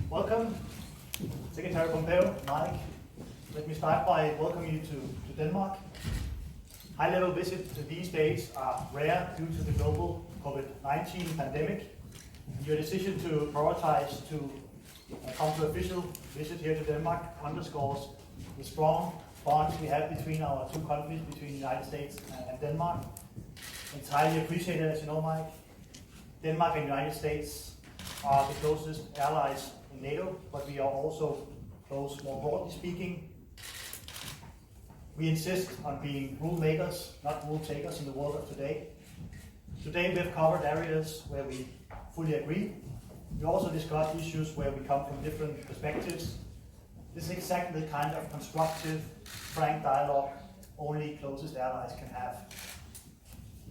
Welcome, Secretary Pompeo, Mike. Let me start by welcoming you to Denmark. High-level visits these days are rare due to the global COVID-19 pandemic. Your decision to prioritize to come to official visit here to Denmark underscores the strong bonds we have between our two countries, between the United States and Denmark. It's highly appreciated, as you know, Mike. Denmark and the United States are the closest allies in NATO, but we are also close more broadly speaking. We insist on being rule makers, not rule takers in the world of today. Today we have covered areas where we fully agree. We also discussed issues where we come from different perspectives. This is exactly the kind of constructive, frank dialogue only closest allies can have.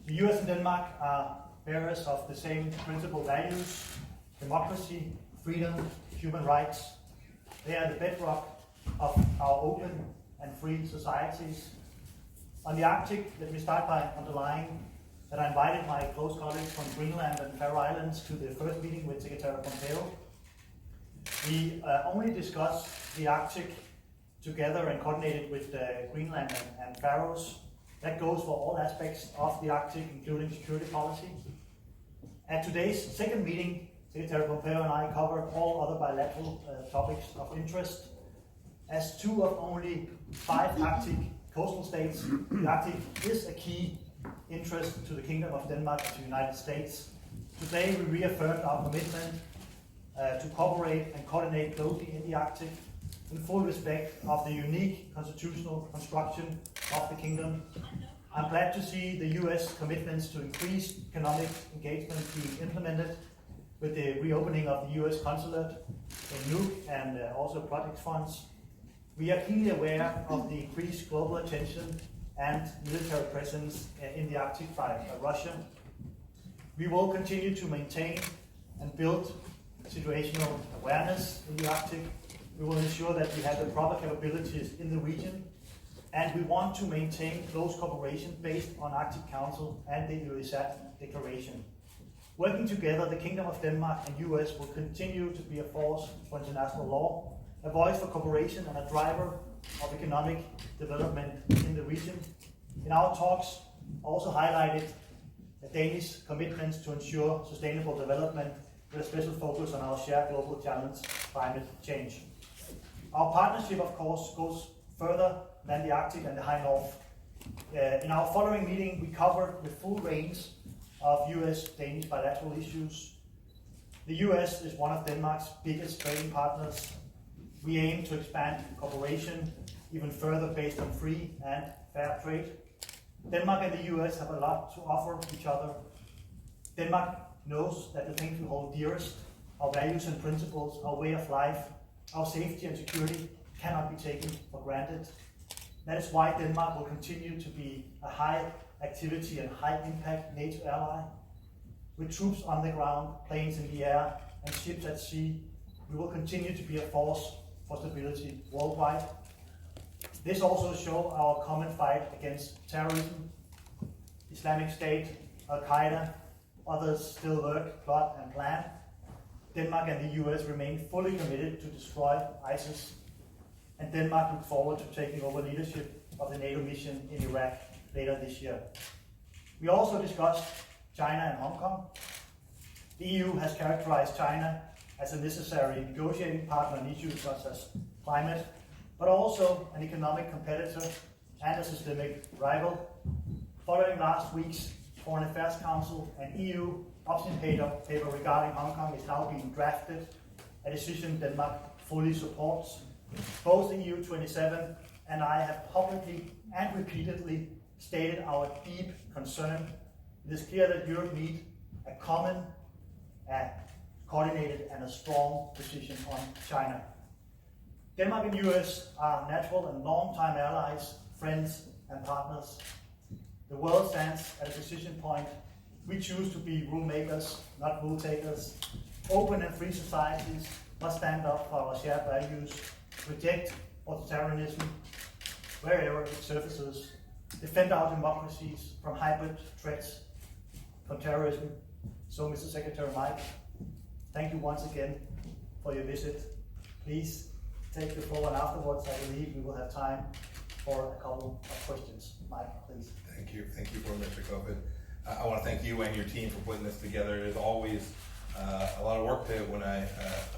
The US and Denmark are bearers of the same principal values: democracy, freedom, human rights. They are the bedrock of our open and free societies. On the Arctic, let me start by underlining that I invited my close colleagues from Greenland and Faroe Islands to the first meeting with Secretary Pompeo. We only discussed the Arctic together and coordinated with Greenland and Faroes. That goes for all aspects of the Arctic, including security policy. At today's second meeting, Secretary Pompeo and I covered all other bilateral topics of interest. As two of only 5 Arctic coastal states, the Arctic is a key interest to the Kingdom of Denmark and to the United States. Today we reaffirmed our commitment to cooperate and coordinate closely in the Arctic in full respect of the unique constitutional construction of the Kingdom. I'm glad to see the US commitments to increased economic engagement being implemented with the reopening of the US consulate in Nuuk and also project funds. We are keenly aware of the increased global attention and military presence in the Arctic by Russia. We will continue to maintain and build situational awareness in the Arctic. We will ensure that we have the proper capabilities in the region, and we want to maintain close cooperation based on Arctic Council and the Ilulissat Declaration. Working together, the Kingdom of Denmark and US will continue to be a force for international law, a voice for cooperation and a driver of economic development in the region. In our talks, also highlighted the Danish commitments to ensure sustainable development with a special focus on our shared global challenge, climate change. Our partnership, of course, goes further than the Arctic and the High North. In our following meeting, we covered the full range of US-Danish bilateral issues. The US is one of Denmark's biggest trading partners. We aim to expand cooperation even further based on free and fair trade. Denmark and the US have a lot to offer each other. Denmark knows that the things we hold dearest, our values and principles, our way of life, our safety and security, cannot be taken for granted. That is why Denmark will continue to be a high activity and high impact NATO ally. With troops on the ground, planes in the air and ships at sea, we will continue to be a force for stability worldwide. This also shows our common fight against terrorism. Islamic State, Al-Qaeda, others still work, plot and plan. Denmark and the US remain fully committed to destroy ISIS, and Denmark looks forward to taking over leadership of the NATO mission in Iraq later this year. We also discussed China and Hong Kong. The EU has characterized China as a necessary negotiating partner on issues such as climate, but also an economic competitor and a systemic rival. Following last week's Foreign Affairs Council, an EU option paper regarding Hong Kong is now being drafted, a decision Denmark fully supports. Both the EU 27 and I have publicly and repeatedly stated our deep concern. It is clear that Europe needs a common, coordinated and a strong position on China. Denmark and US are natural and long-time allies, friends and partners. The world stands at a decision point. We choose to be rule makers, not rule takers. Open and free societies must stand up for our shared values, reject authoritarianism wherever it surfaces, defend our democracies from hybrid threats from terrorism. So, Mr. Secretary Mike, thank you once again for your visit. Please take the floor, and afterwards I believe we will have time for a couple of questions. Mike, please. Thank you for Mr. Copen. I want to thank you and your team for putting this together. It is always a lot of work when a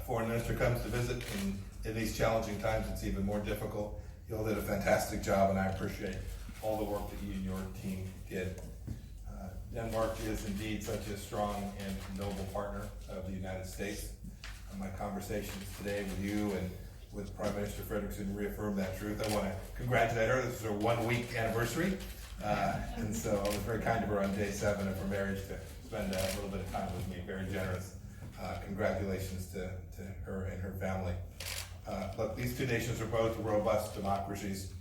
foreign minister comes to visit, and in these challenging times it's even more difficult. You all did a fantastic job, and I appreciate all the work that you and your team did. Denmark is indeed such a strong and noble partner of the United States. My conversations today with you and with Prime Minister Frederiksen reaffirmed that truth. I want to congratulate her. This is her 1 week anniversary. And so it was very kind of her on day 7 of her marriage to spend a little bit of time with me. Very generous. Congratulations to her and her family. Look, these two nations are both robust democracies.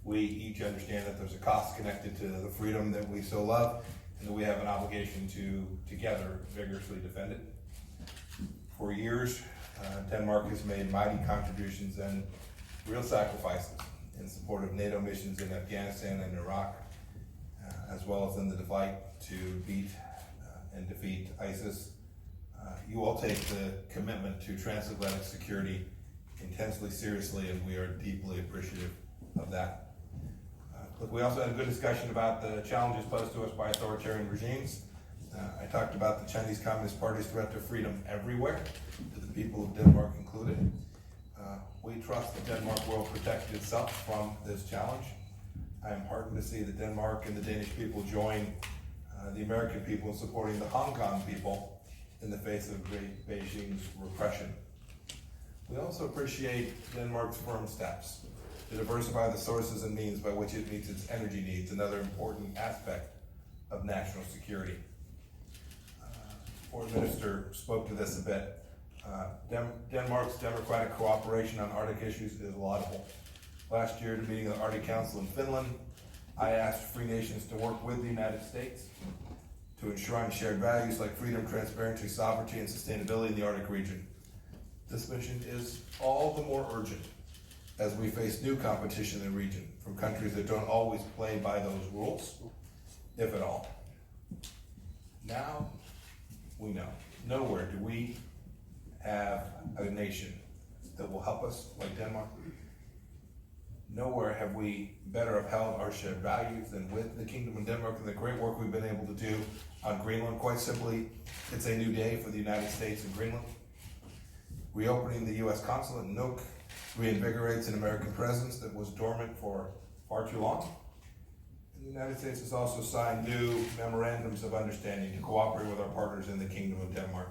We each understand that there's a cost connected to the freedom that we so love, and that we have an obligation to together vigorously defend it. For years, Denmark has made mighty contributions and real sacrifices in support of NATO missions in Afghanistan and Iraq, as well as in the fight to beat and defeat ISIS. You all take the commitment to transatlantic security intensely seriously, and we are deeply appreciative of that. Look, we also had a good discussion about the challenges posed to us by authoritarian regimes. I talked about the Chinese Communist Party's threat to freedom everywhere, to the people of Denmark included. We trust that Denmark will protect itself from this challenge. I am heartened to see that Denmark and the Danish people join the American people in supporting the Hong Kong people in the face of Beijing's repression. We also appreciate Denmark's firm steps to diversify the sources and means by which it meets its energy needs, another important aspect of national security. Foreign Minister spoke to this a bit. Denmark's democratic cooperation on Arctic issues is laudable. Last year at a meeting of the Arctic Council in Finland, I asked free nations to work with the United States to enshrine shared values like freedom, transparency, sovereignty, and sustainability in the Arctic region. This mission is all the more urgent as we face new competition in the region from countries that don't always play by those rules, if at all. Now, we know, nowhere do we have a nation that will help us like Denmark. Nowhere have we better upheld our shared values than with the Kingdom of Denmark and the great work we've been able to do on Greenland. Quite simply, it's a new day for the United States and Greenland. Reopening the U.S. consulate in Nuuk reinvigorates an American presence that was dormant for far too long. And the United States has also signed new memorandums of understanding to cooperate with our partners in the Kingdom of Denmark.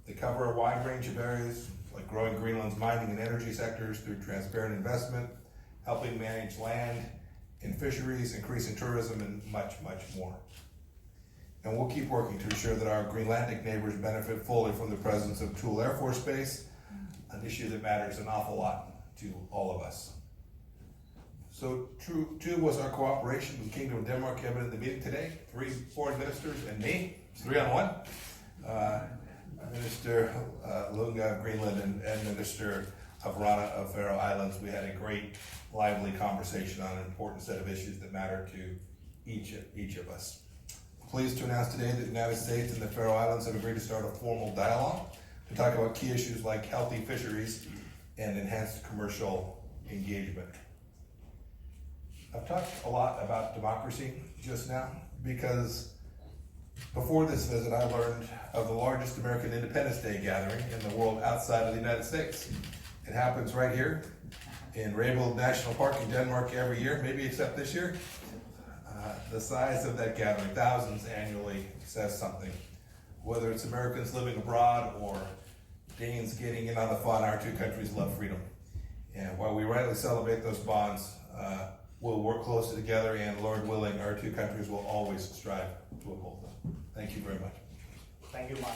They cover a wide range of areas, like growing Greenland's mining and energy sectors through transparent investment, helping manage land and fisheries, increasing tourism, and much, much more. And we'll keep working to ensure that our Greenlandic neighbors benefit fully from the presence of Thule Air Force Base, an issue that matters an awful lot to all of us. So too was our cooperation with the Kingdom of Denmark evident in the meeting today. 3 foreign ministers and me, 3 on 1. Minister Lunga of Greenland and Minister of Rana of Faroe Islands. We had a great, lively conversation on an important set of issues that matter to each of us. Pleased to announce today that the United States and the Faroe Islands have agreed to start a formal dialogue to talk about key issues like healthy fisheries and enhanced commercial engagement. I've talked a lot about democracy just now because before this visit I learned of the largest American Independence Day gathering in the world outside of the United States. It happens right here in Revel National Park in Denmark every year, maybe except this year. The size of that gathering, thousands annually, says something. Whether it's Americans living abroad or Danes getting in on the fun, our 2 countries love freedom. And while we rightly celebrate those bonds, we'll work closely together, and Lord willing, our 2 countries will always strive to uphold them. Thank you very much. Thank you, Mike.